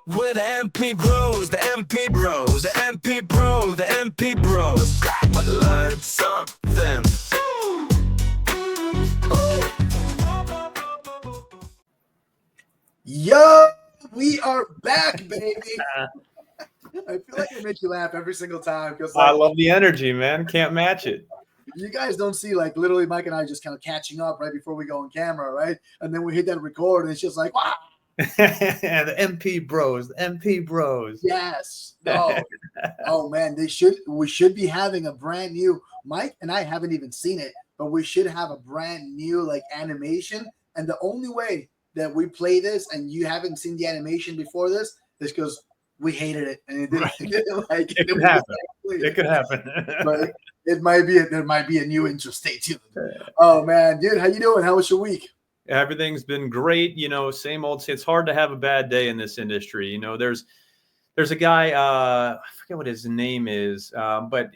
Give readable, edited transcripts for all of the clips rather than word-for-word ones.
With the MP Bros, the MP Bros, the MP Bros, the MP Bros. Learn something. Yo, we are back, baby. I feel like I make you laugh every single time because I love the energy, man. Can't match it. you guys don't see, like, literally Mike and I just kind of catching up right before we go on camera, right? And then we hit that record and it's just like, wow. The MP Bros, the MP Bros. Yes. No. Oh man, we should be having a brand new, Mike and I haven't even seen it, but we should have a brand new like animation. And the only way that we play this and you haven't seen the animation before this is because we hated it and it didn't like it. Could happen. It could happen. But there might be a new intro. Stay tuned. Oh man, dude, how you doing? How was your week? Everything's been great. You know, same old. It's hard to have a bad day in this industry. You know, there's a guy, I forget what his name is, but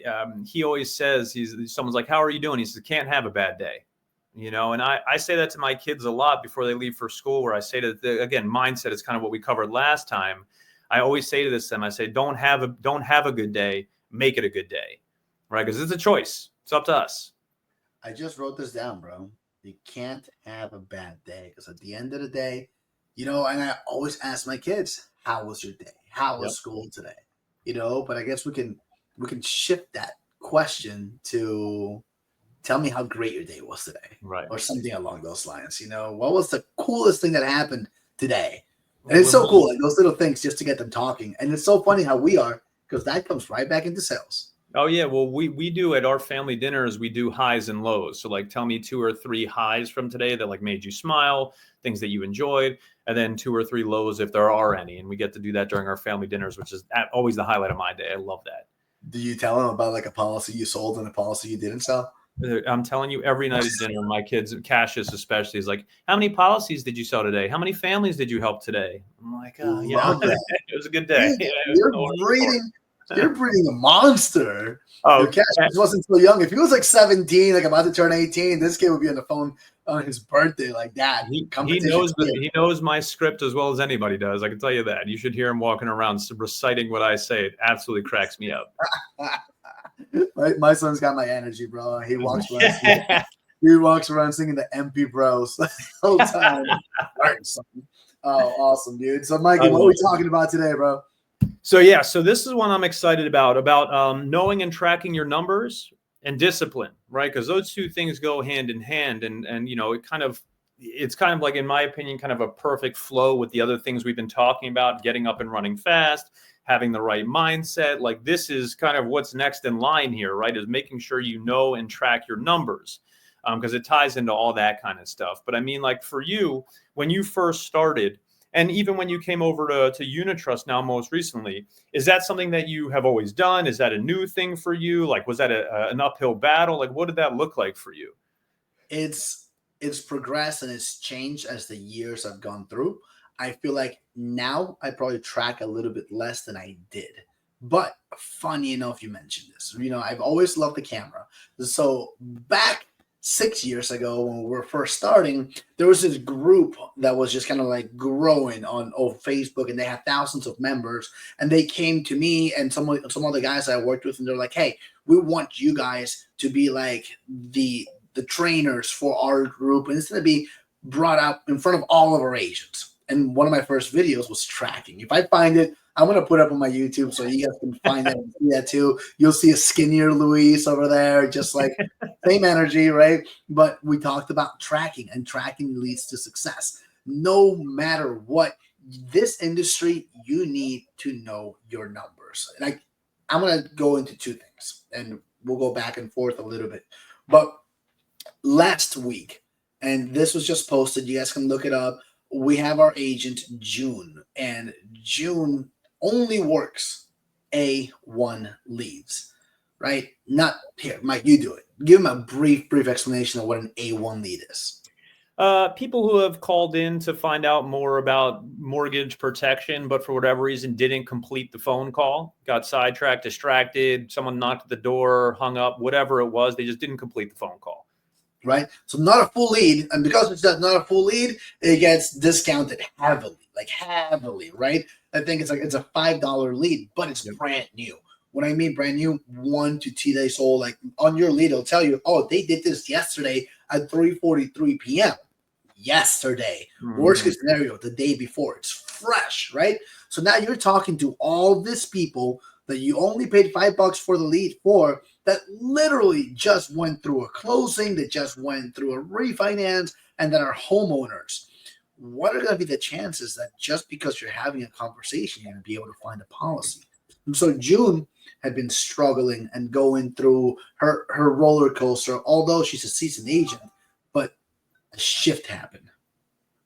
he always says, someone's like, how are you doing? He says, can't have a bad day. You know, and I say that to my kids a lot before they leave for school, where I say that, again, mindset is kind of what we covered last time. I always say to them, I say, don't have a good day, make it a good day, right? Because it's a choice. It's up to us. I just wrote this down, bro. You can't have a bad day because at the end of the day, you know, and I always ask my kids, how was your day? How was school today? You know, but I guess we can shift that question to tell me how great your day was today. Right. Or something along those lines. You know, what was the coolest thing that happened today? And it's so cool, like those little things just to get them talking. And it's so funny how we are, because that comes right back into sales. Oh, yeah. Well, we do at our family dinners, we do highs and lows. So like tell me 2 or 3 highs from today that like made you smile, things that you enjoyed, and then 2 or 3 lows if there are any. And we get to do that during our family dinners, which is always the highlight of my day. I love that. Do you tell them about like a policy you sold and a policy you didn't sell? I'm telling you, every night at dinner, my kids, Cassius especially, is like, how many policies did you sell today? How many families did you help today? I'm like, oh, you know, it was a good day. You're breeding a monster. Oh, Cassius wasn't so young. If he was like 17, like about to turn 18, this kid would be on the phone on his birthday like that. He knows my script as well as anybody does. I can tell you that. You should hear him walking around reciting what I say. It absolutely cracks me up. My son's got my energy, bro. He walks around. He walks around singing the MP Bros the whole time. Oh, awesome, dude. So, Mikey, what are we talking about today, bro? So this is one I'm excited about knowing and tracking your numbers and discipline, right? Because those two things go hand in hand, and you know, it's kind of like, in my opinion, kind of a perfect flow with the other things we've been talking about: getting up and running fast, having the right mindset. Like, this is kind of what's next in line here, right? Is making sure you know and track your numbers, because it ties into all that kind of stuff. But I mean, like for you, when you first started, and even when you came over to Unitrust now most recently, is that something that you have always done? Is that a new thing for you? Like, was that an uphill battle? Like, what did that look like for you? It's progressed and it's changed as the years have gone through. I feel like now I probably track a little bit less than I did. But funny enough, you mentioned this. You know, I've always loved the camera. So back 6 years ago when we were first starting, there was this group that was just kind of like growing on Facebook, and they had thousands of members. And they came to me and some of the guys I worked with, and they're like, hey, we want you guys to be like the trainers for our group, and it's going to be brought up in front of all of our agents. And one of my first videos was tracking. If I find it, I'm going to put it up on my YouTube so you guys can find that and see that too. You'll see a skinnier Luis over there, just like same energy, right? But we talked about tracking, and tracking leads to success. No matter what, this industry, you need to know your numbers. Like, I'm going to go into 2 things, and we'll go back and forth a little bit. But last week, and this was just posted, you guys can look it up, we have our agent June, and June only works A1 leads, right? Not here, Mike, you do it. Give him a brief explanation of what an A1 lead is. People who have called in to find out more about mortgage protection, but for whatever reason didn't complete the phone call, got sidetracked, distracted, someone knocked at the door, hung up, whatever it was, they just didn't complete the phone call. right? So not a full lead, and because it's not a full lead, it gets discounted heavily, right? I think it's a $5 lead, but it's Yep. brand new. When I mean brand new, 1 to 2 days old, like on your lead, it'll tell you, oh, they did this yesterday at 3:43 p.m. Yesterday. Worst case scenario, the day before. It's fresh, right? So now you're talking to all these people that you only paid $5 for the lead for, that literally just went through a closing, that just went through a refinance, and that are homeowners. What are going to be the chances that just because you're having a conversation, you're going to be able to find a policy? And so June had been struggling and going through her roller coaster, although she's a seasoned agent, but a shift happened.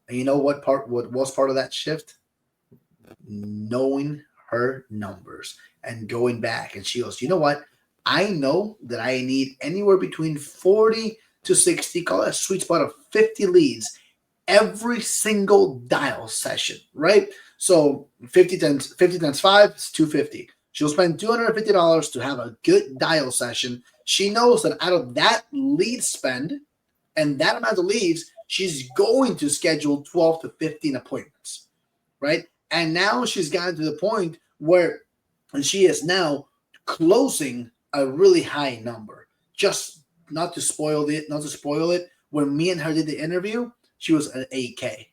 And you know what was part of that shift? Knowing her numbers and going back. And she goes, you know what? I know that I need anywhere between 40 to 60, call it a sweet spot of 50 leads every single dial session, right? So 50 times 5 is 250. She'll spend $250 to have a good dial session. She knows that out of that lead spend and that amount of leads, she's going to schedule 12 to 15 appointments, right? And now she's gotten to the point where she is now closing a really high number. Just not to spoil it, when me and her did the interview, she was at 8K.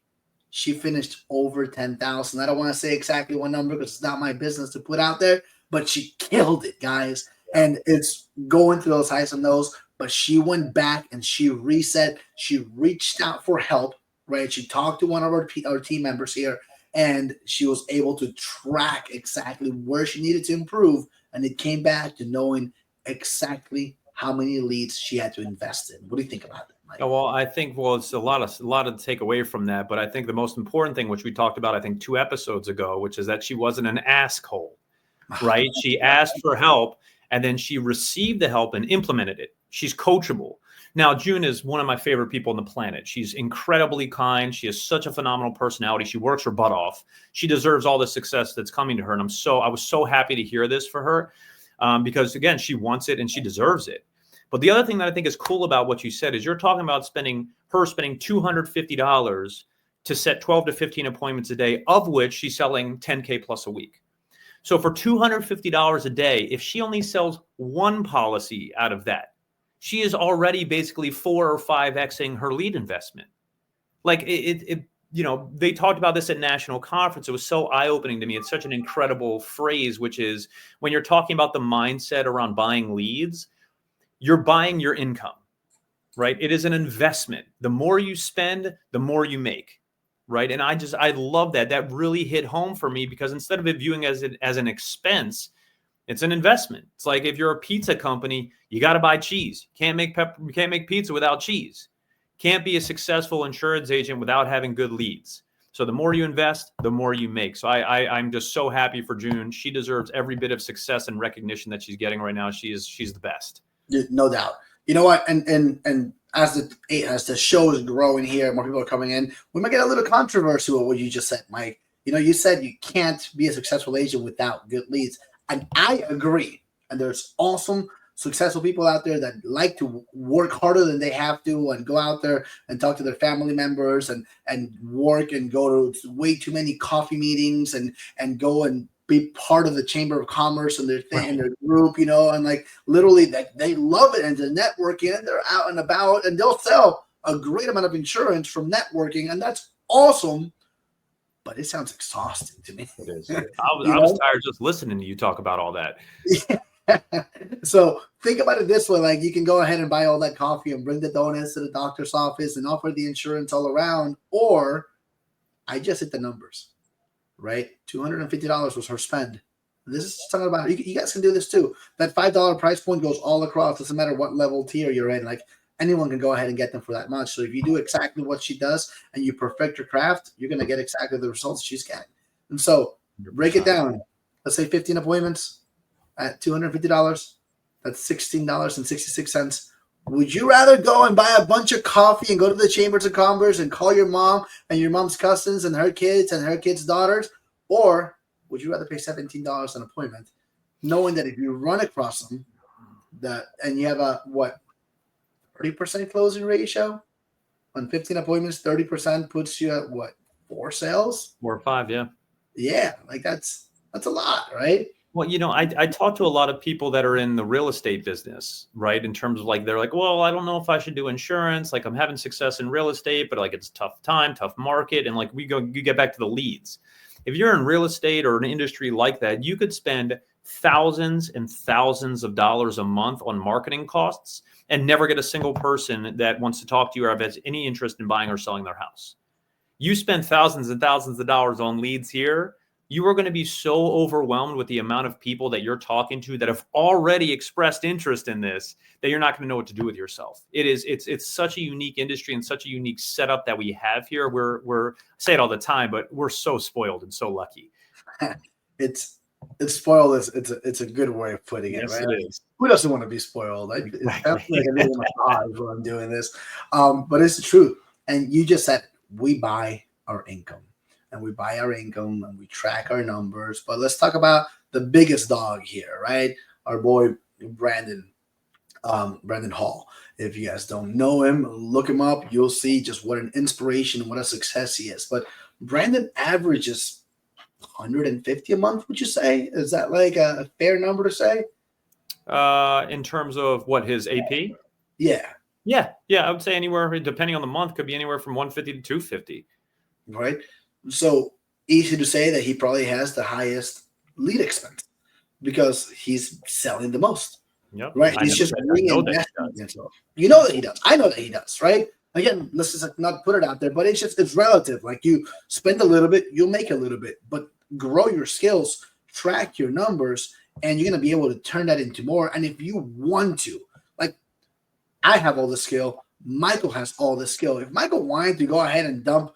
She finished over 10,000. I don't want to say exactly what number because it's not my business to put out there, but she killed it, guys. And it's going through those highs and lows, but she went back and she reset. She reached out for help, right? She talked to one of our team members here, and she was able to track exactly where she needed to improve. And it came back to knowing exactly how many leads she had to invest in. What do you think about that, Mike? Oh, well, I think, it's a lot to take away from that. But I think the most important thing, which we talked about, I think 2 episodes ago, which is that she wasn't an asshole, right? She asked for help, and then she received the help and implemented it. She's coachable. Now, June is one of my favorite people on the planet. She's incredibly kind. She has such a phenomenal personality. She works her butt off. She deserves all the success that's coming to her. And I was so happy to hear this for her because, again, she wants it and she deserves it. But the other thing that I think is cool about what you said is you're talking about spending $250 to set 12 to 15 appointments a day, of which she's selling 10K plus a week. So for $250 a day, if she only sells one policy out of that, she is already basically 4 or 5xing her lead investment. Like they talked about this at national conference. It was so eye-opening to me. It's such an incredible phrase, which is when you're talking about the mindset around buying leads, you're buying your income, right? It is an investment. The more you spend, the more you make, right? And I love that. That really hit home for me because instead of it viewing as an expense, it's an investment. It's like if you're a pizza company, you got to buy cheese. You can't make pizza without cheese. Can't be a successful insurance agent without having good leads. So the more you invest, the more you make. So I'm just so happy for June. She deserves every bit of success and recognition that she's getting right now. She's the best. No doubt. You know what? And as the show is growing here, more people are coming in. We might get a little controversial with what you just said, Mike. You know, you said you can't be a successful agent without good leads. And I agree. And there's awesome, successful people out there that like to work harder than they have to and go out there and talk to their family members and work and go to way too many coffee meetings and go and be part of the Chamber of Commerce and their thing and their group, you know, and like literally they love it and the networking and they're out and about and they'll sell a great amount of insurance from networking. And that's awesome. But it sounds exhausting to me. It is. I was tired just listening to you talk about all that. So think about it this way. Like you can go ahead and buy all that coffee and bring the donuts to the doctor's office and offer the insurance all around. Or I just hit the numbers, right? $250 was her spend. This is talking about, you guys can do this too. That $5 price point goes all across. Doesn't matter what level tier you're in. Like anyone can go ahead and get them for that much. So if you do exactly what she does and you perfect your craft, you're going to get exactly the results she's getting. And so break it down. Let's say 15 appointments at $250. That's $16.66. Would you rather go and buy a bunch of coffee and go to the Chambers of Commerce and call your mom and your mom's cousins and her kids' daughters? Or would you rather pay $17 an appointment, knowing that if you run across them, and you have 30% closing ratio on 15 appointments. 30% puts you at what, 4 sales? 4 or 5, yeah. Yeah, like that's a lot, right? Well, I talk to a lot of people that are in the real estate business, right? In terms of like, they're like, well, I don't know if I should do insurance. Like, I'm having success in real estate, but like, it's a tough time, tough market. And like, you get back to the leads. If you're in real estate or an industry like that, you could spend thousands and thousands of dollars a month on marketing costs and never get a single person that wants to talk to you or has any interest in buying or selling their house. You spend thousands and thousands of dollars on leads here, you are going to be so overwhelmed with the amount of people that you're talking to that have already expressed interest in this that you're not going to know what to do with yourself. It's such a unique industry and such a unique setup that we have here. I say it all the time, but we're so spoiled and so lucky. It's spoiled. It's a good way of putting it, Yes, right? it is. Who doesn't want to be spoiled? It sounds like a little massage when I'm doing this, but it's the truth. And you just said we buy our income. And we buy our income and we track our numbers. But let's talk about the biggest dog here, right? Our boy Brandon Hall. If you guys don't know him, look him up. You'll see just what an inspiration and what a success he is. But Brandon averages 150 a month, would you say? Is that like a fair number to say? In terms of what, his AP? Yeah. Yeah. I would say anywhere, depending on the month, could be anywhere from 150 to 250. Right. So easy to say that he probably has the highest lead expense because he's selling the most. Yep. Right. He's just reinvesting himself. You know that he does. I know that he does. Right. Again, let's just not put it out there, but it's relative. Like, you spend a little bit, you'll make a little bit, but grow your skills, track your numbers, and you're going to be able to turn that into more. And if you want to, like, I have all the skill, Michael has all the skill. If Michael wanted to go ahead and dump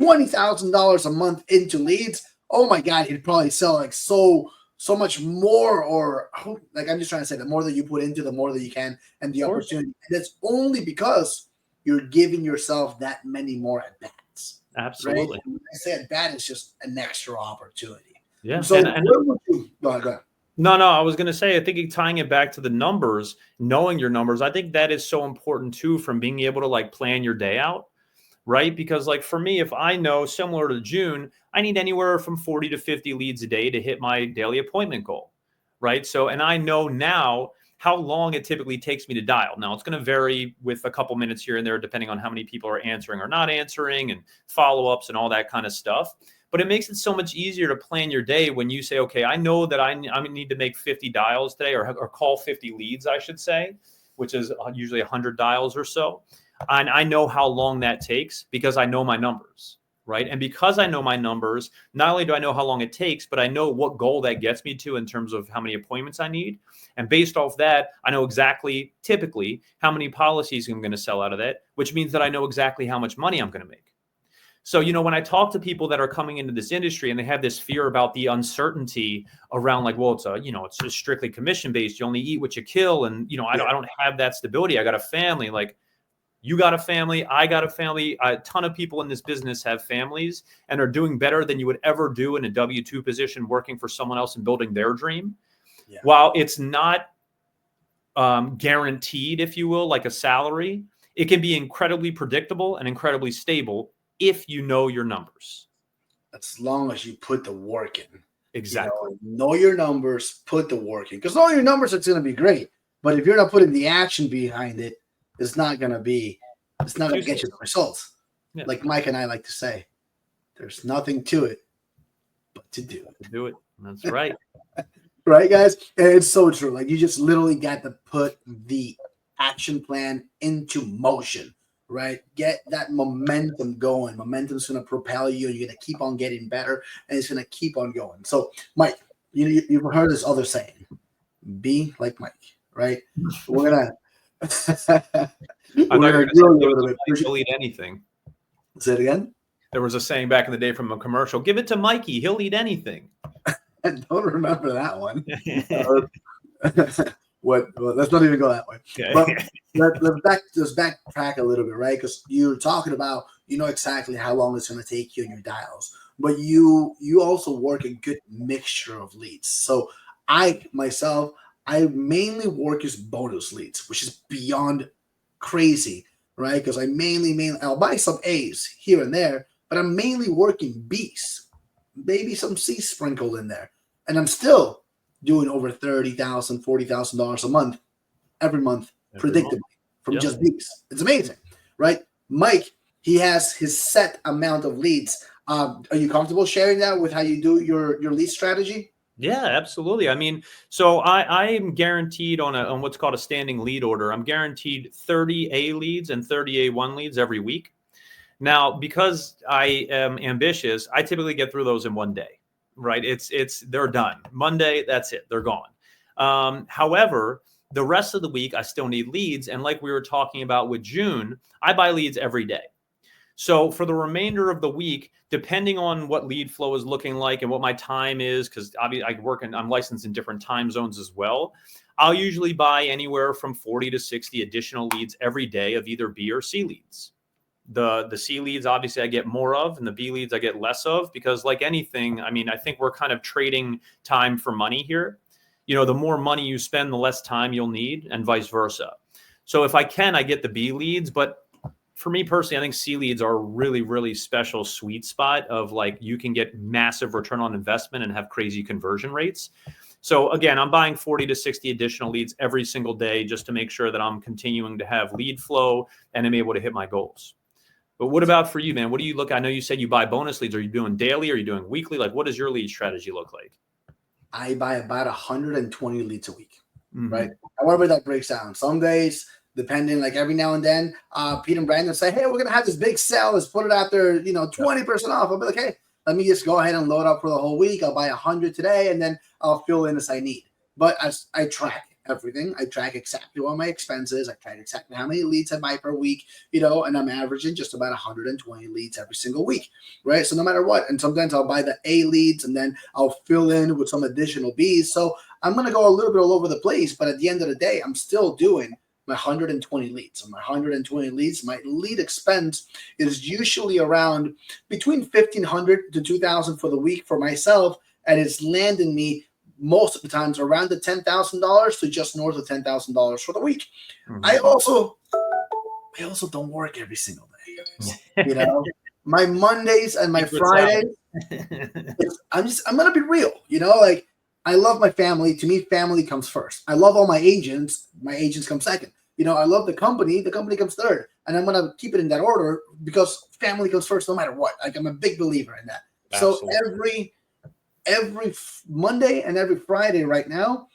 $20,000 a month into leads, oh my God, he'd probably sell like so much more. Or like, I'm just trying to say, the more that you put into, the more that you can, and the opportunity. And it's only because you're giving yourself that many more at bats. Absolutely. Right? When I say at bat, it's just an extra opportunity. Yeah. So where would you go ahead. No, I was going to say, I think tying it back to the numbers, knowing your numbers, I think that is so important too, from being able to like plan your day out. Right? Because like for me, if I know, similar to June, I need anywhere from 40 to 50 leads a day to hit my daily appointment goal. Right? So, and I know now how long it typically takes me to dial. Now, it's going to vary with a couple minutes here and there, depending on how many people are answering or not answering and follow-ups and all that kind of stuff. But it makes it so much easier to plan your day when you say, okay, I know that I need to make 50 dials today, or call 50 leads, I should say, which is usually 100 dials or so. And I know how long that takes because I know my numbers, right? And because I know my numbers, not only do I know how long it takes, but I know what goal that gets me to in terms of how many appointments I need. And based off that, I know exactly, typically, how many policies I'm going to sell out of that, which means that I know exactly how much money I'm going to make. So, when I talk to people that are coming into this industry and they have this fear about the uncertainty around like, well, it's just strictly commission based. You only eat what you kill. And, I don't have that stability. I got a family. Like, you got a family, I got a family. A ton of people in this business have families and are doing better than you would ever do in a W-2 position, working for someone else and building their dream. Yeah. While it's not guaranteed, if you will, like a salary, it can be incredibly predictable and incredibly stable if you know your numbers. As long as you put the work in. Exactly. Know your numbers, put the work in. Because knowing your numbers, it's going to be great. But if you're not putting the action behind it, it's not going to get you the results. Yeah. Like Mike and I like to say, there's nothing to it but to do it. Do it. That's right. Right, guys? And it's so true. Like, you just literally got to put the action plan into motion, right? Get that momentum going. Momentum's going to propel you, and you're going to keep on getting better, and it's going to keep on going. So, Mike, you've heard this other saying, be like Mike, right? We're going to he'll eat anything. Say it again. There was a saying back in the day from a commercial: "Give it to Mikey; he'll eat anything." I don't remember that one. Well, let's not even go that way. Okay. But let's backtrack a little bit, right? Because you're talking about, exactly how long it's going to take you in your dials, but you also work a good mixture of leads. So I mainly work as bonus leads, which is beyond crazy, right? Because I'll buy some A's here and there, but I'm mainly working B's, maybe some C's sprinkled in there. And I'm still doing over $30,000, $40,000 a month, every month, predictably from just B's. It's amazing, right? Mike, he has his set amount of leads. Are you comfortable sharing that with how you do your lead strategy? Yeah, absolutely. I mean, so I am guaranteed on what's called a standing lead order. I'm guaranteed 30 A leads and 30 A1 leads every week. Now, because I am ambitious, I typically get through those in one day, right? They're done. Monday, that's it. They're gone. However, the rest of the week, I still need leads. And like we were talking about with June, I buy leads every day. So for the remainder of the week, depending on what lead flow is looking like and what my time is, because I'm licensed in different time zones as well, I'll usually buy anywhere from 40 to 60 additional leads every day of either B or C leads. The C leads, obviously, I get more of, and the B leads I get less of, because like anything, I mean, I think we're kind of trading time for money here. The more money you spend, the less time you'll need, and vice versa. So if I can, I get the B leads, but for me personally, I think C leads are a really, really special sweet spot of like you can get massive return on investment and have crazy conversion rates. So again, I'm buying 40 to 60 additional leads every single day just to make sure that I'm continuing to have lead flow and I'm able to hit my goals. But what about for you, man? What do you look? I know you said you buy bonus leads. Are you doing daily? Are you doing weekly? Like, what does your lead strategy look like? I buy about 120 leads a week, right? However that breaks down. Some days, depending, like every now and then, Pete and Brandon say, hey, we're going to have this big sale. Let's put it out there, 20% off. I'll be like, hey, let me just go ahead and load up for the whole week. I'll buy 100 today, and then I'll fill in as I need. But as I track everything, I track exactly what my expenses. I track exactly how many leads I buy per week, and I'm averaging just about 120 leads every single week, right? So no matter what, and sometimes I'll buy the A leads, and then I'll fill in with some additional Bs. So I'm going to go a little bit all over the place, but at the end of the day, I'm still doing my 120 leads. So my 120 leads, my lead expense is usually around between 1,500 to 2,000 for the week for myself, and it's landing me most of the times around the $10,000 to just north of $10,000 for the week. I also don't work every single day, my Mondays and my Fridays. I'm gonna be real, like I love my family. To me, family comes first. I love all my agents. My agents come second. I love the company. The company comes third. And I'm going to keep it in that order because family comes first no matter what. Like, I'm a big believer in that. Absolutely. So every Monday and every Friday right now,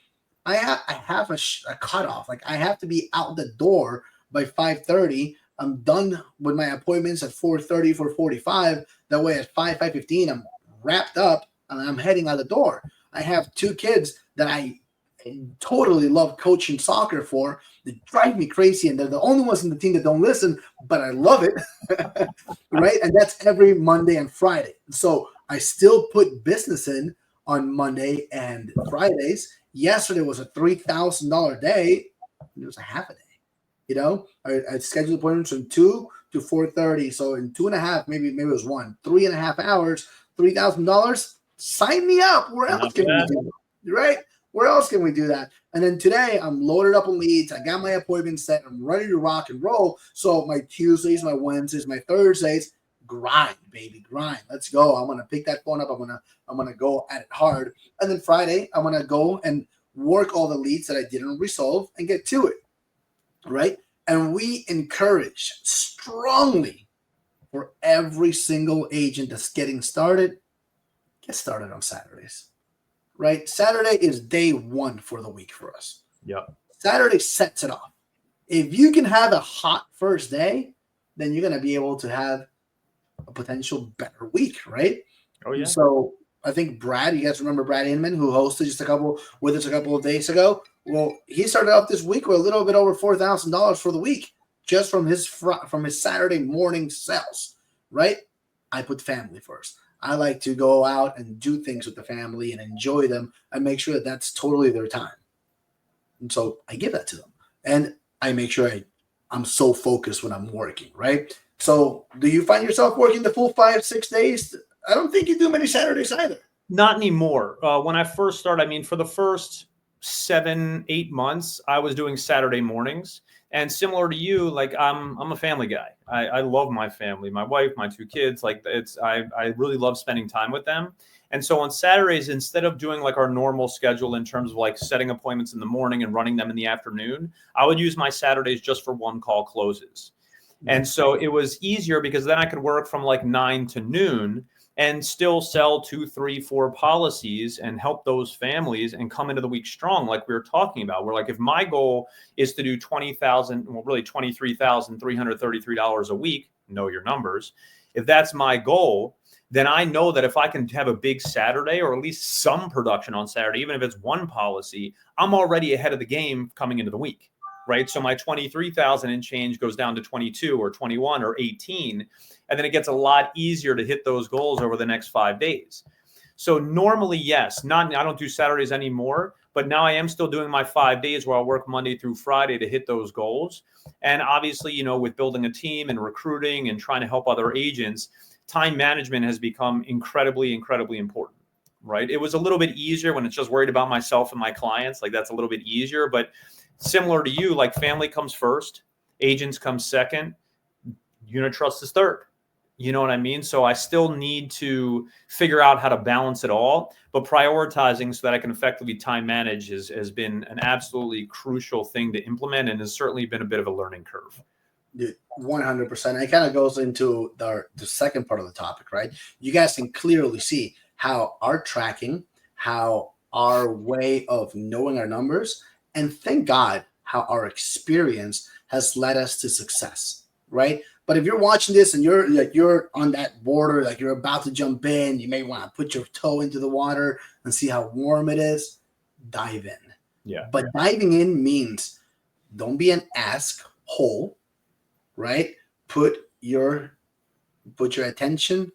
I have a cutoff. Like, I have to be out the door by 5:30. I'm done with my appointments at 4:30, 4:45. That way at 5:15, I'm wrapped up and I'm heading out the door. I have 2 kids that I totally love coaching soccer for. They drive me crazy, and they're the only ones in the team that don't listen, but I love it, right? And that's every Monday and Friday. So I still put business in on Monday and Fridays. Yesterday was a $3,000 day. It was a half a day. I scheduled appointments from 2 to 4:30. So in 2.5, maybe it was 3.5 hours, $3,000. Sign me up. Where else can we do that? Right? Where else can we do that? And then today I'm loaded up on leads. I got my appointment set. I'm ready to rock and roll. So my Tuesdays, my Wednesdays, my Thursdays, grind, baby, grind. Let's go. I'm gonna pick that phone up. I'm gonna go at it hard. And then Friday, I'm gonna go and work all the leads that I didn't resolve and get to it. Right? And we encourage strongly for every single agent that's getting started, get started on Saturdays. Right? Saturday is day 1 for the week for us. Yeah. Saturday sets it off. If you can have a hot first day, then you're going to be able to have a potential better week, right? Oh, yeah. So I think Brad, you guys remember Brad Inman, who hosted with us a couple of days ago? Well, he started off this week with a little bit over $4,000 for the week just from his Saturday morning sales, right? I put family first. I like to go out and do things with the family and enjoy them and make sure that that's totally their time. And so I give that to them. And I make sure I'm so focused when I'm working, right? So do you find yourself working the full 5-6 days? I don't think you do many Saturdays either. Not anymore. When I first started, for the first 7-8 months, I was doing Saturday mornings. And similar to you, like I'm a family guy. I love my family, my wife, my two kids. Like I really love spending time with them. And so on Saturdays, instead of doing like our normal schedule in terms of like setting appointments in the morning and running them in the afternoon, I would use my Saturdays just for one call closes. And so it was easier because then I could work from like 9 to noon and still sell 2, 3, 4 policies and help those families and come into the week strong, like we were talking about. Where like if my goal is to do really $23,333 a week, know your numbers. If that's my goal, then I know that if I can have a big Saturday or at least some production on Saturday, even if it's one policy, I'm already ahead of the game coming into the week. Right. So my 23,000 and change goes down to 22 or 21 or 18. And then it gets a lot easier to hit those goals over the next 5 days. So normally, yes, I don't do Saturdays anymore, but now I am still doing my 5 days where I'll work Monday through Friday to hit those goals. And obviously, you know, with building a team and recruiting and trying to help other agents, time management has become incredibly, incredibly important. Right. It was a little bit easier when it's just worried about myself and my clients. Like that's a little bit easier, but similar to you, like family comes first, agents come second, unit trust is third. You know what I mean? So I still need to figure out how to balance it all, but prioritizing so that I can effectively time manage has been an absolutely crucial thing to implement and has certainly been a bit of a learning curve. Dude, 100%. It kind of goes into the second part of the topic, right? You guys can clearly see how our tracking, how our way of knowing our numbers, and thank God how our experience has led us to success, right? But if you're watching this and you're on that border, like you're about to jump in, you may want to put your toe into the water and see how warm it is, dive in. Yeah. But diving in means don't be an asshole, right? Put your attention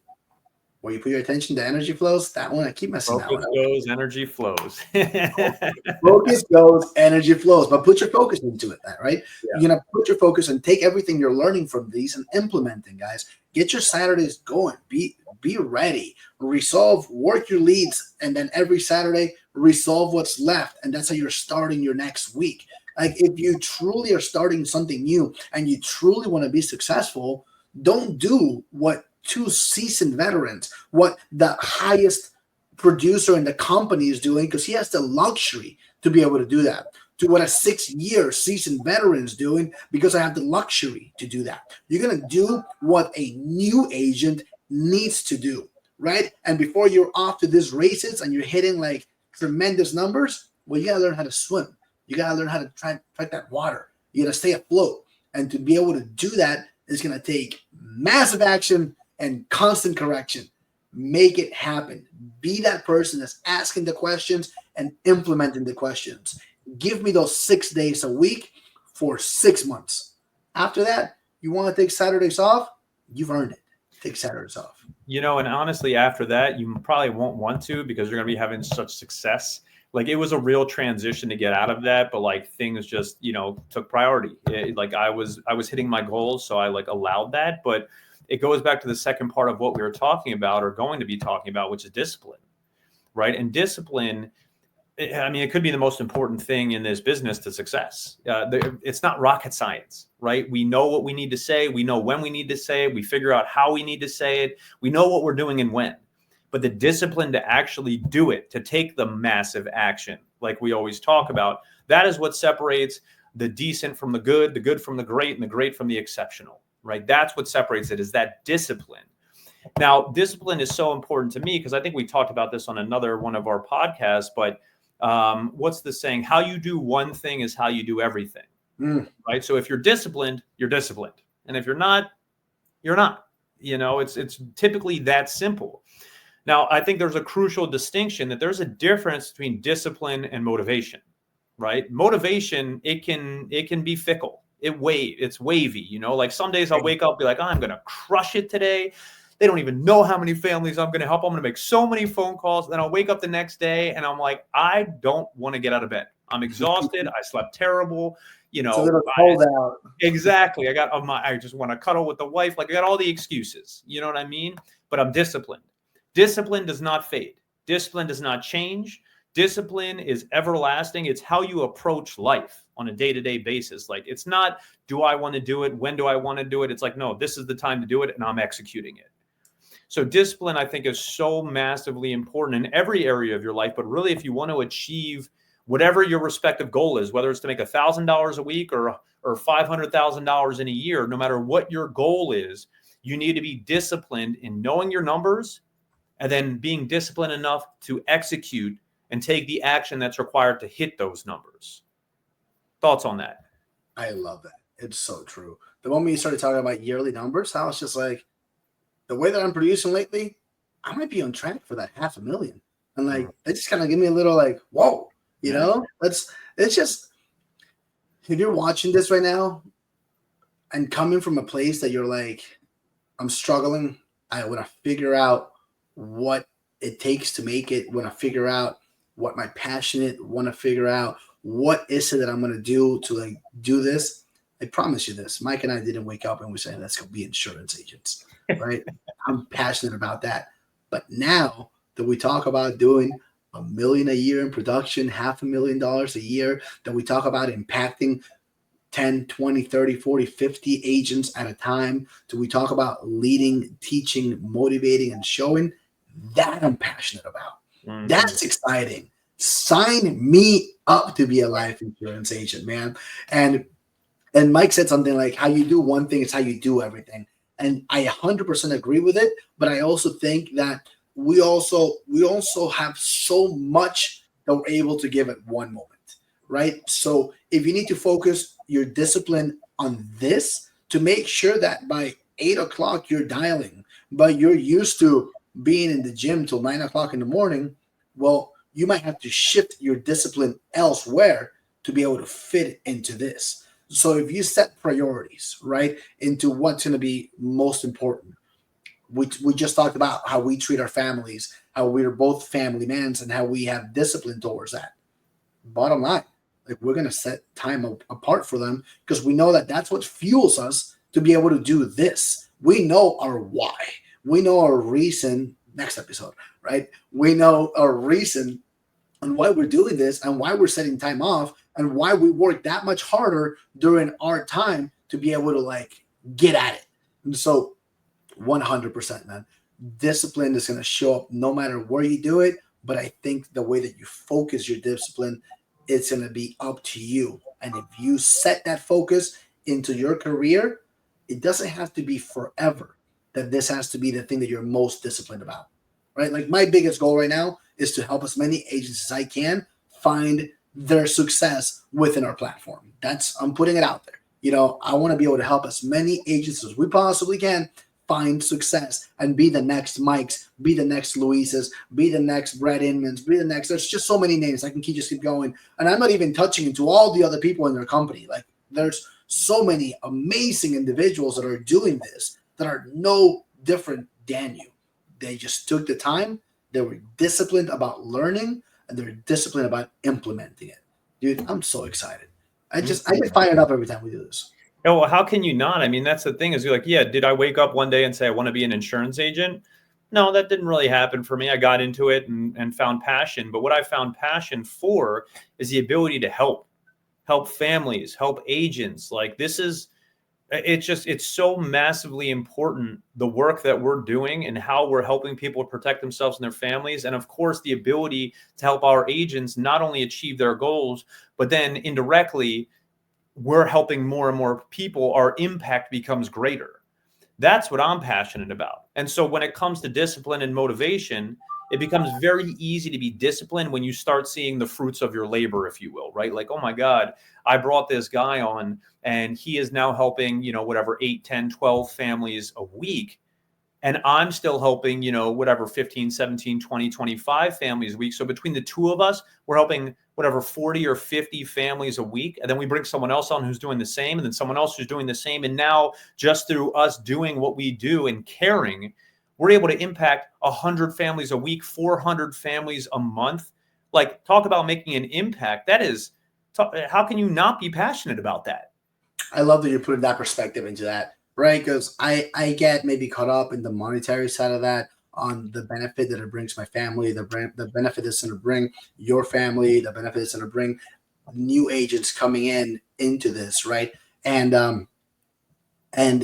where you put your attention, the energy flows. That one, I keep messing that one up. Focus goes, energy flows. Focus goes, energy flows. But put your focus into it, right? Yeah. You're going to put your focus and take everything you're learning from these and implementing, guys. Get your Saturdays going. Be ready. Resolve, work your leads, and then every Saturday, resolve what's left. And that's how you're starting your next week. Like if you truly are starting something new and you truly want to be successful, don't do what 2 seasoned veterans, what the highest producer in the company is doing, because he has the luxury to be able to do that. To what a 6-year seasoned veteran is doing, because I have the luxury to do that. You're going to do what a new agent needs to do, right? And before you're off to these races and you're hitting like tremendous numbers, well, you got to learn how to swim. You got to learn how to track that water. You got to stay afloat. And to be able to do that is going to take massive action and constant correction. Make it happen. Be that person that's asking the questions and implementing the questions. Give me those 6 days a week for 6 months. After that, you want to take Saturdays off? You've earned it. Take Saturdays off. You know, and honestly, after that, you probably won't want to because you're going to be having such success. Like it was a real transition to get out of that, but like things just, you know, took priority. Like I was hitting my goals, so I like allowed that. But it goes back to the second part of what we were talking about or going to be talking about, which is discipline, right? And discipline, I mean, it could be the most important thing in this business to success. It's not rocket science, right? We know what we need to say. We know when we need to say it. We figure out how we need to say it. We know what we're doing and when. But the discipline to actually do it, to take the massive action, like we always talk about, that is what separates the decent from the good from the great, and the great from the exceptional, right? That's what separates it, is that discipline. Now, discipline is so important to me because I think we talked about this on another one of our podcasts, but what's the saying? How you do one thing is how you do everything, right? So if you're disciplined, you're disciplined. And if you're not, you're not. You know, it's typically that simple. Now, I think there's a crucial distinction that there's a difference between discipline and motivation, right? Motivation, it can be fickle. It's wavy, you know, like some days I'll wake up, be like, I'm going to crush it today. They don't even know how many families I'm going to help. I'm going to make so many phone calls. Then I'll wake up the next day and I'm like, I don't want to get out of bed. I'm exhausted. I slept terrible. You know, it's a little cold out. Exactly. I just want to cuddle with the wife. Like I got all the excuses, you know what I mean? But I'm disciplined. Discipline does not fade. Discipline does not change. Discipline is everlasting. It's how you approach life on a day-to-day basis. Like, it's not, do I want to do it? When do I want to do it? It's like, no, this is the time to do it, and I'm executing it. So discipline, I think, is so massively important in every area of your life. But really, if you want to achieve whatever your respective goal is, whether it's to make $1,000 a week or $500,000 in a year, no matter what your goal is, you need to be disciplined in knowing your numbers and then being disciplined enough to execute and take the action that's required to hit those numbers. Thoughts on that? I love that. It's so true. The moment you started talking about yearly numbers, I was just like, the way that I'm producing lately, I might be on track for that 500,000. And like, it just kind of give me a little like, whoa, you know, it's just, if you're watching this right now and coming from a place that you're like, I'm struggling, I want to figure out what it takes to make it, want to figure out what my passionate, want to figure out what is it that I'm going to do to like do this. I promise you this, Mike and I didn't wake up and we said, let's go be insurance agents, right? I'm passionate about that. But now that we talk about doing $1 million a year in production, $500,000 a year, that we talk about impacting 10, 20, 30, 40, 50 agents at a time, do we talk about leading, teaching, motivating, and showing, that I'm passionate about. Mm-hmm. That's exciting. Sign me up to be a life insurance agent, man. And Mike said something like, how you do one thing is how you do everything. And I 100% agree with it. But I also think that we also have so much that we're able to give at one moment, right? So if you need to focus your discipline on this to make sure that by 8 o'clock you're dialing, but you're used to being in the gym till 9 o'clock in the morning, well, you might have to shift your discipline elsewhere to be able to fit into this. So if you set priorities, right, into what's going to be most important, we just talked about how we treat our families, how we're both family men, and how we have discipline towards that. Bottom line, like, we're going to set time apart for them because we know that that's what fuels us to be able to do this. We know our why. We know our reason. Next episode, right? We know our reason and why we're doing this and why we're setting time off and why we work that much harder during our time to be able to like get at it. And so 100%, man, discipline is going to show up no matter where you do it. But I think the way that you focus your discipline, it's going to be up to you. And if you set that focus into your career, it doesn't have to be forever that this has to be the thing that you're most disciplined about, right? Like, my biggest goal right now is to help as many agents as I can find their success within our platform. I'm putting it out there. You know, I want to be able to help as many agents as we possibly can find success and be the next Mikes, be the next Luises, be the next Brad Inmans, be the next, there's just so many names. I can just keep going. And I'm not even touching into all the other people in their company. Like, there's so many amazing individuals that are doing this that are no different than you. They just took the time. They were disciplined about learning, and they're disciplined about implementing it. Dude, I'm so excited. I get fired up every time we do this. Yeah, well, how can you not? I mean, that's the thing is, you're like, yeah, did I wake up one day and say I want to be an insurance agent? No, that didn't really happen for me. I got into it and found passion. But what I found passion for is the ability to help families, help agents. Like, it's so massively important, the work that we're doing and how we're helping people protect themselves and their families. And of course, the ability to help our agents not only achieve their goals, but then indirectly, we're helping more and more people. Our impact becomes greater. That's what I'm passionate about. And so when it comes to discipline and motivation, it becomes very easy to be disciplined when you start seeing the fruits of your labor, if you will, right? Like, oh my God, I brought this guy on and he is now helping, 8, 10, 12 families a week. And I'm still helping, 15, 17, 20, 25 families a week. So between the two of us, we're helping 40 or 50 families a week. And then we bring someone else on who's doing the same, and then someone else who's doing the same. And now, just through us doing what we do and caring, we're able to impact 100 families a week, 400 families a month. Like, talk about making an impact. How can you not be passionate about that? I love that you're putting that perspective into that, right? Because I get maybe caught up in the monetary side of that, on the benefit that it brings my family, the benefit it's going to bring your family, the benefit it's going to bring new agents coming into this, right? And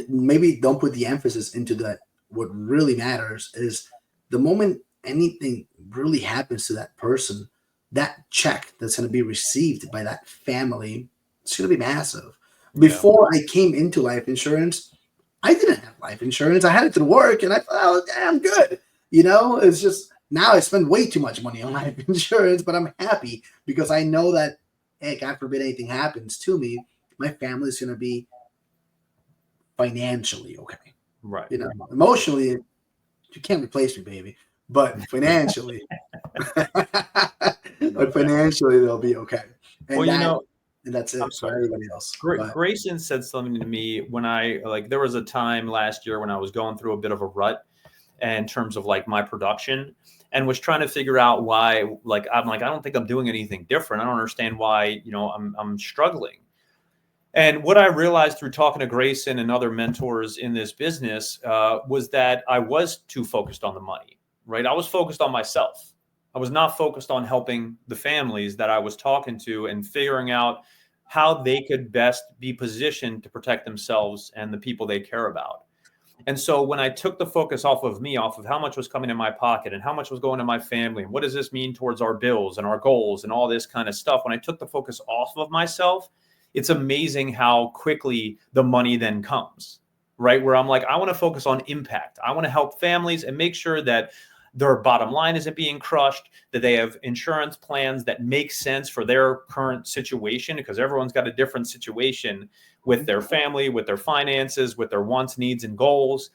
maybe don't put the emphasis into that. What really matters is the moment anything really happens to that person, that check that's going to be received by that family, it's going to be massive. Before I came into life insurance, I didn't have life insurance. I had it through work, and I thought, oh, I'm good. It's just now I spend way too much money on life insurance, but I'm happy because I know that, hey, God forbid anything happens to me, my family is going to be financially okay. Right. Emotionally, you can't replace me, baby. But financially, they'll be okay. And Well, and that's it I'm for sorry. everybody else. Grayson said something to me when there was a time last year when I was going through a bit of a rut in terms of like my production, and was trying to figure out why, I'm like, I don't think I'm doing anything different. I don't understand why, I'm struggling. And what I realized through talking to Grayson and other mentors in this business was that I was too focused on the money, right? I was focused on myself. I was not focused on helping the families that I was talking to and figuring out how they could best be positioned to protect themselves and the people they care about. And so when I took the focus off of me, off of how much was coming in my pocket and how much was going to my family, and what does this mean towards our bills and our goals and all this kind of stuff, when I took the focus off of myself, it's amazing how quickly the money then comes, right? Where I'm like, I want to focus on impact. I want to help families and make sure that their bottom line isn't being crushed, that they have insurance plans that make sense for their current situation, because everyone's got a different situation with their family, with their finances, with their wants, needs, and goals,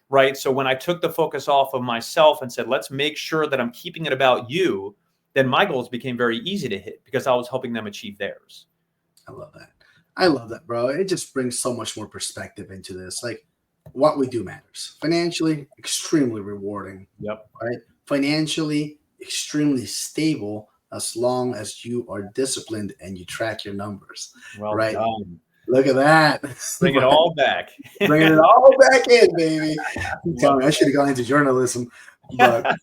right? So when I took the focus off of myself and said, let's make sure that I'm keeping it about you, then my goals became very easy to hit because I was helping them achieve theirs. I love that, bro. It just brings so much more perspective into this. Like, what we do matters. Financially, extremely rewarding. Yep. Right? Financially, extremely stable as long as you are disciplined and you track your numbers. Well right? done. Look at that. Bring it all back. Bringing it all back in, baby. I'm telling you, I should have gone into journalism. But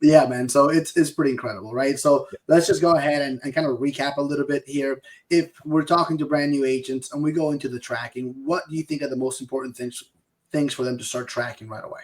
yeah, man. So it's pretty incredible, right? So let's just go ahead and kind of recap a little bit here. If we're talking to brand new agents and we go into the tracking, what do you think are the most important things for them to start tracking right away?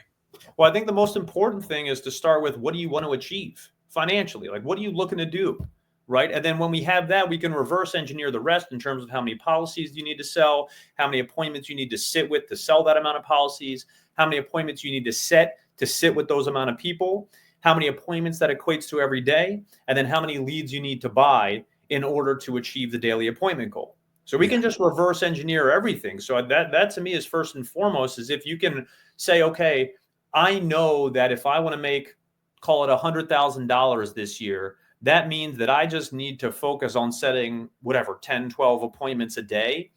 Well, I think the most important thing is to start with, what do you want to achieve financially? Like, what are you looking to do? Right. And then when we have that, we can reverse engineer the rest in terms of how many policies you need to sell, how many appointments you need to sit with to sell that amount of policies, how many appointments you need to set to sit with those amount of people, how many appointments that equates to every day, and then how many leads you need to buy in order to achieve the daily appointment goal. So we can just reverse engineer everything. So that to me is first and foremost, is if you can say, okay, I know that if I want to make, call it $100,000 this year, that means that I just need to focus on setting whatever, 10, 12 appointments a day.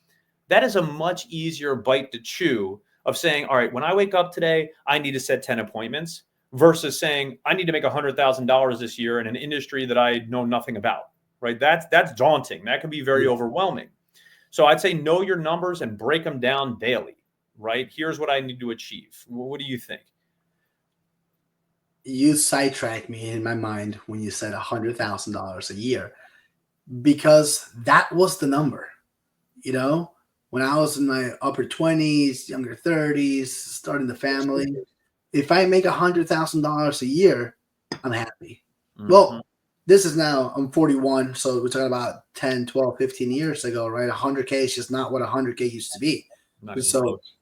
That is a much easier bite to chew of saying, all right, when I wake up today, I need to set 10 appointments versus saying I need to make $100,000 this year in an industry that I know nothing about, right? That's daunting. That can be very overwhelming. So I'd say know your numbers and break them down daily, right? Here's what I need to achieve. What do you think? You sidetracked me in my mind when you said $100,000 a year, because that was the number. When I was in my upper 20s, younger 30s, starting the family, if I make $100,000 a year, I'm happy. Mm-hmm. Well, this is now, I'm 41, so we're talking about 10, 12, 15 years ago, right? 100K is just not what 100K used to be. So close.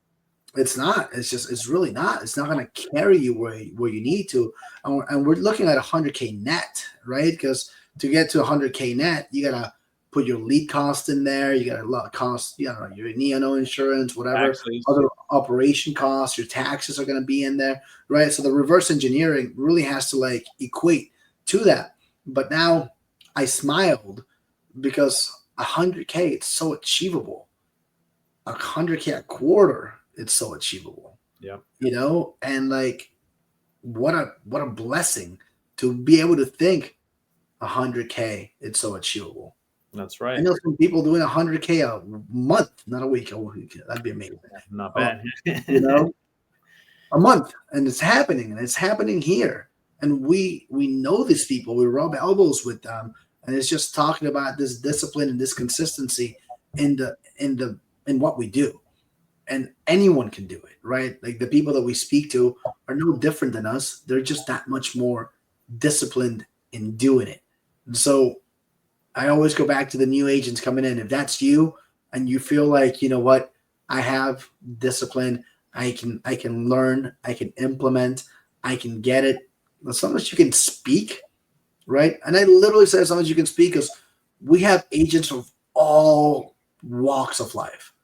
It's not. It's really not. It's not going to carry you where you need to. And we're looking at 100K net, right? Because to get to 100K net, you got to put your lead cost in there. You got a lot of costs, your Moyano insurance, whatever, other operation costs, your taxes are going to be in there, right? So the reverse engineering really has to equate to that. But now I smiled because 100K, it's so achievable. 100K a quarter, it's so achievable. Yeah. And what a blessing to be able to think 100K, it's so achievable. That's right. I know some people doing 100K a month, not a week. That'd be amazing. Not bad. a month, and it's happening, and it's happening here. And we know these people. We rub elbows with them, and it's just talking about this discipline and this consistency in what we do. And anyone can do it, right? Like the people that we speak to are no different than us. They're just that much more disciplined in doing it. And so I always go back to the new agents coming in. If that's you and you feel like, you know what, I have discipline, I can learn, I can implement, I can get it. As long as you can speak, right? And I literally say as long as you can speak, because we have agents of all walks of life.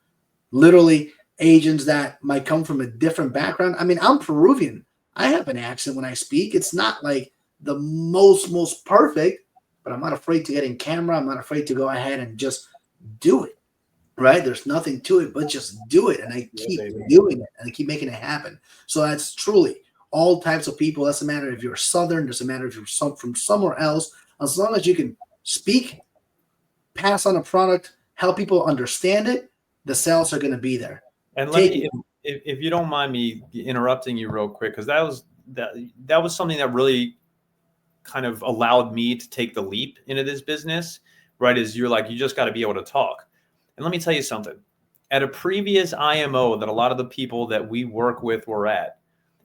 Literally agents that might come from a different background. I mean, I'm Peruvian. I have an accent when I speak. It's not like the most perfect, but I'm not afraid to get in camera. I'm not afraid to go ahead and just do it. Right? There's nothing to it but just do it. And I keep doing it and I keep making it happen. So that's truly all types of people. Doesn't matter if you're Southern, doesn't matter if you're from somewhere else. As long as you can speak, pass on a product, help people understand it, the sales are going to be there. And let me, if you don't mind me interrupting you real quick, because that was something that really kind of allowed me to take the leap into this business, right? Is you're like, you just got to be able to talk. And let me tell you something. At a previous IMO that a lot of the people that we work with were at,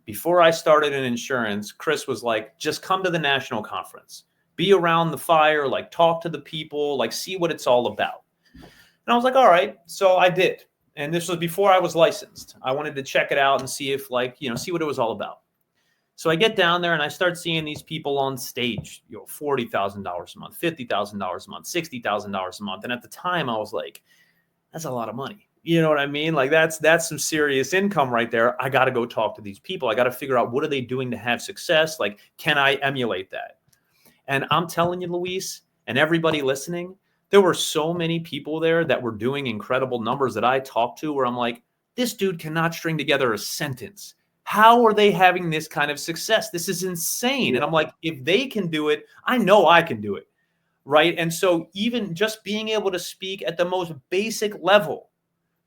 before I started in insurance, Chris was like, just come to the national conference, be around the fire, like talk to the people, like see what it's all about. And I was like, all right. So I did. And this was before I was licensed. I wanted to check it out and see if see what it was all about. So I get down there and I start seeing these people on stage, $40,000 a month, $50,000 a month, $60,000 a month. And at the time I was like, that's a lot of money. You know what I mean? Like that's some serious income right there. I got to go talk to these people. I got to figure out what are they doing to have success? Like, can I emulate that? And I'm telling you, Luis, and everybody listening, there were so many people there that were doing incredible numbers that I talked to where I'm like, this dude cannot string together a sentence. How are they having this kind of success? This is insane. And I'm like, if they can do it, I know I can do it. Right. And so even just being able to speak at the most basic level,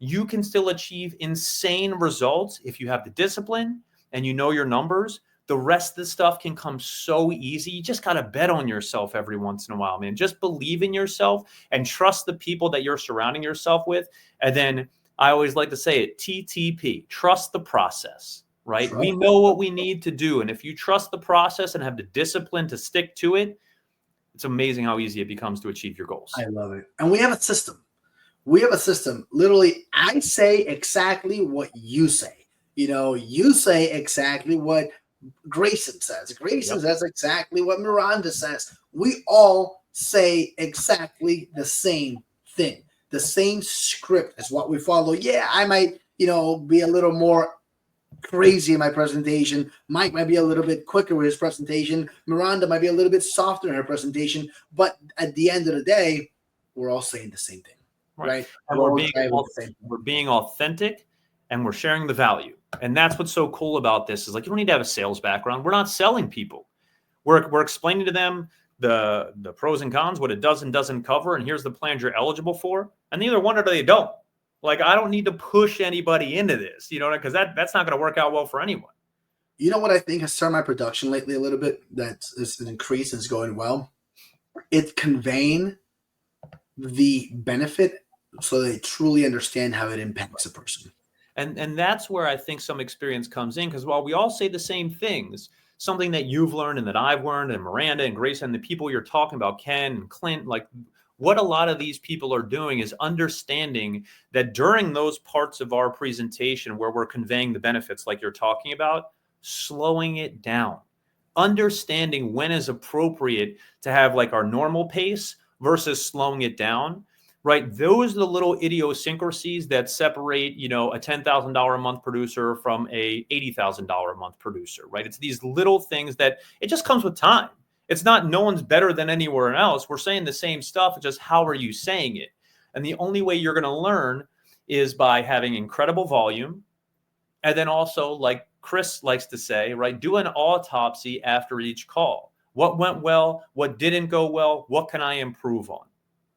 you can still achieve insane results if you have the discipline and you know your numbers. The rest of the stuff can come so easy. You just got to bet on yourself every once in a while, man. Just believe in yourself and trust the people that you're surrounding yourself with. And then I always like to say it, TTP, trust the process, right? Sure. We know what we need to do. And if you trust the process and have the discipline to stick to it, it's amazing how easy it becomes to achieve your goals. I love it. And we have a system. Literally, I say exactly what you say. You say exactly what Grayson says. Grayson says exactly what Miranda says. We all say exactly the same thing. The same script is what we follow. Yeah, I might, be a little more crazy in my presentation. Mike might be a little bit quicker with his presentation. Miranda might be a little bit softer in her presentation. But at the end of the day, we're all saying the same thing, right? And we're being authentic and we're sharing the value. And that's what's so cool about this is like, you don't need to have a sales background. We're not selling people. We're explaining to them the pros and cons, what it does and doesn't cover. And here's the plans you're eligible for. And they either want it or they don't. Like, I don't need to push anybody into this, because that's not going to work out well for anyone. You know what I think has started my production lately a little bit that is an increase and is going well? It's conveying the benefit so they truly understand how it impacts a person. And that's where I think some experience comes in, because while we all say the same things, something that you've learned and that I've learned and Miranda and Grace and the people you're talking about, Ken and Clint, like what a lot of these people are doing is understanding that during those parts of our presentation where we're conveying the benefits like you're talking about, slowing it down, understanding when is appropriate to have like our normal pace versus slowing it down, right? Those are the little idiosyncrasies that separate, a $10,000 a month producer from a $80,000 a month producer, right? It's these little things that it just comes with time. It's not no one's better than anywhere else. We're saying the same stuff. It's just how are you saying it? And the only way you're going to learn is by having incredible volume. And then also, like Chris likes to say, right, do an autopsy after each call. What went well? What didn't go well? What can I improve on?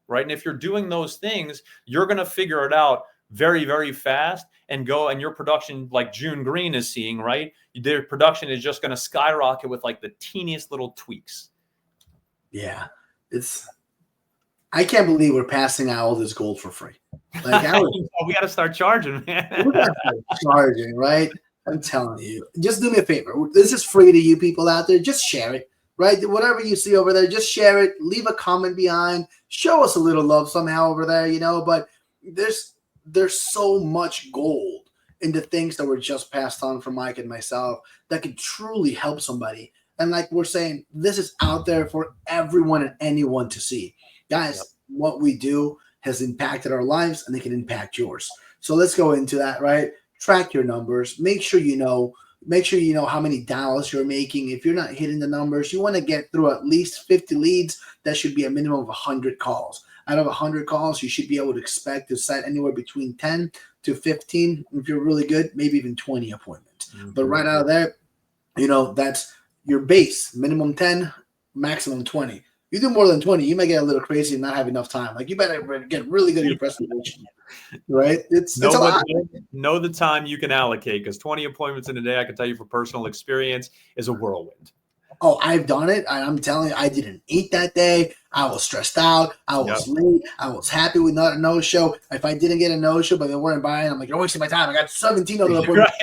Right. And if you're doing those things, you're going to figure it out very, very fast and go, and your production, like June Green is seeing, right? Their production is just going to skyrocket with like the teeniest little tweaks. Yeah. I can't believe we're passing out all this gold for free. Like, we got to start charging, man. we got to start charging, right? I'm telling you. Just do me a favor. This is free to you people out there. Just share it, right? Whatever you see over there, just share it. Leave a comment behind. Show us a little love somehow over there, you know. But there's so much gold in the things that were just passed on from Mike and myself that could truly help somebody. And like we're saying, this is out there for everyone and anyone to see. Guys, what we do has impacted our lives, and it can impact yours. So let's go into that, right? Track your numbers. Make sure you know how many dials you're making. If you're not hitting the numbers, you want to get through at least 50 leads. That should be a minimum of 100 calls. Out of 100 calls, you should be able to expect to set anywhere between 10 to 15. If you're really good, maybe even 20 appointments. Mm-hmm. But right out of there, you know, that's your base. Minimum 10, maximum 20. You do more than 20, you might get a little crazy and not have enough time. Like, you better get really good at your presentation, right? It's a lot. Know the time you can allocate, because 20 appointments in a day, I can tell you from personal experience, is a whirlwind. Oh, I've done it. I'm telling you, I didn't eat that day. I was stressed out. I was late. I was happy with not a no-show. If I didn't get a no-show, but they weren't buying, I'm like, you're wasting my time. I got 17 other appointments.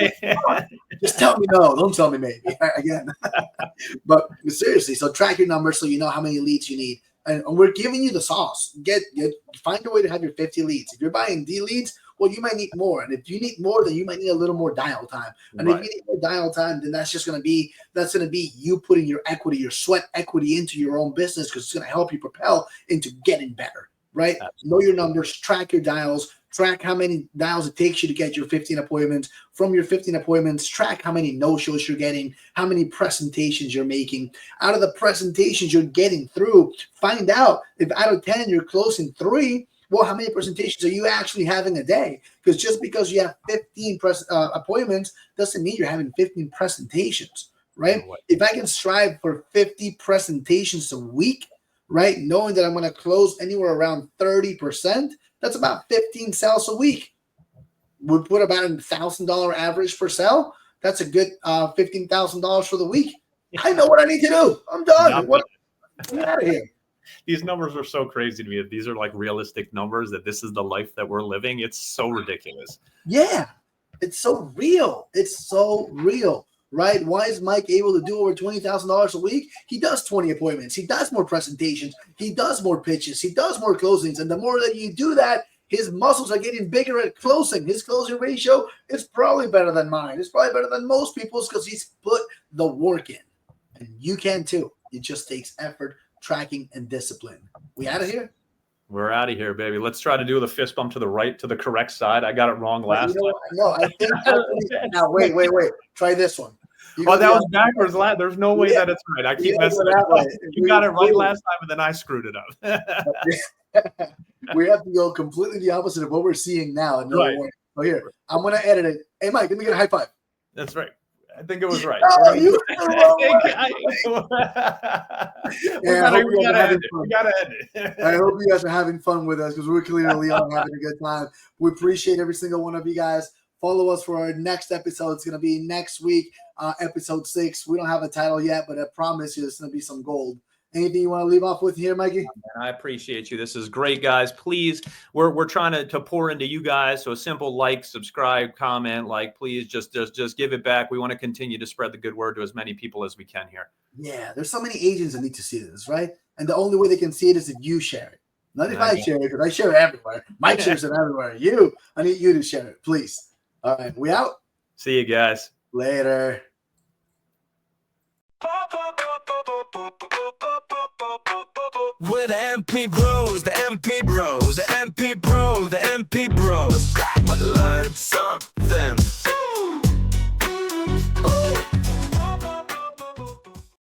Right. Just tell me no. Don't tell me maybe. Again. But seriously, so track your numbers so you know how many leads you need. And we're giving you the sauce. Find a way to have your 50 leads. If you're buying D leads, well, you might need more. And if you need more, then you might need a little more dial time. And if you need more dial time, then that's going to be you putting your equity, your sweat equity into your own business, because it's going to help you propel into getting better, right? Absolutely. Know your numbers, track your dials, track how many dials it takes you to get your 15 appointments. From your 15 appointments, track how many no-shows you're getting, how many presentations you're making. Out of the presentations you're getting through, find out if out of 10 you're closing 3. Well, how many presentations are you actually having a day? Because just because you have 15 appointments doesn't mean you're having 15 presentations, right? If I can strive for 50 presentations a week, right, knowing that I'm going to close anywhere around 30%, that's about 15 sales a week. We put about $1,000 average per sale. That's a good $15,000 for the week. I know what I need to do. I'm done. Get out of here. These numbers are so crazy to me that these are like realistic numbers, that this is the life that we're living. It's so ridiculous. Yeah, it's so real. It's so real, right? Why is Mike able to do over $20,000 a week? He does 20 appointments. He does more presentations. He does more pitches. He does more closings. And the more that you do that, his muscles are getting bigger at closing. His closing ratio is probably better than mine. It's probably better than most people's, because he's put the work in. And you can too. It just takes effort, tracking, and discipline. We out of here? We're out of here, baby. Let's try to do the fist bump to the right, to the correct side. I got it wrong last time. No, I think now wait. Try this one. That was backwards. There's no way that it's right. I keep messing it up. You got it right last time, and then I screwed it up. We have to go completely the opposite of what we're seeing now. Right. Oh, here, I'm going to edit it. Hey, Mike, let me get a high five. That's right. I think it was right. Oh, you gotta end it. I hope you guys are having fun with us, because we're clearly all having a good time. We appreciate every single one of you guys. Follow us for our next episode. It's going to be next week, episode 6. We don't have a title yet, but I promise you it's going to be some gold. Anything you want to leave off with here, Mikey? I appreciate you. This is great, guys. Please, we're trying to pour into you guys. So a simple like, subscribe, comment, please just give it back. We want to continue to spread the good word to as many people as we can here. Yeah, there's so many agents that need to see this, right? And the only way they can see it is if you share it. Not if I share it, because I share it everywhere. Mike shares it everywhere. I need you to share it, please. All right, we out. See you guys. Later. We're the MP Bros, the MP Bros, the MP Bros, the MP Bros. Let's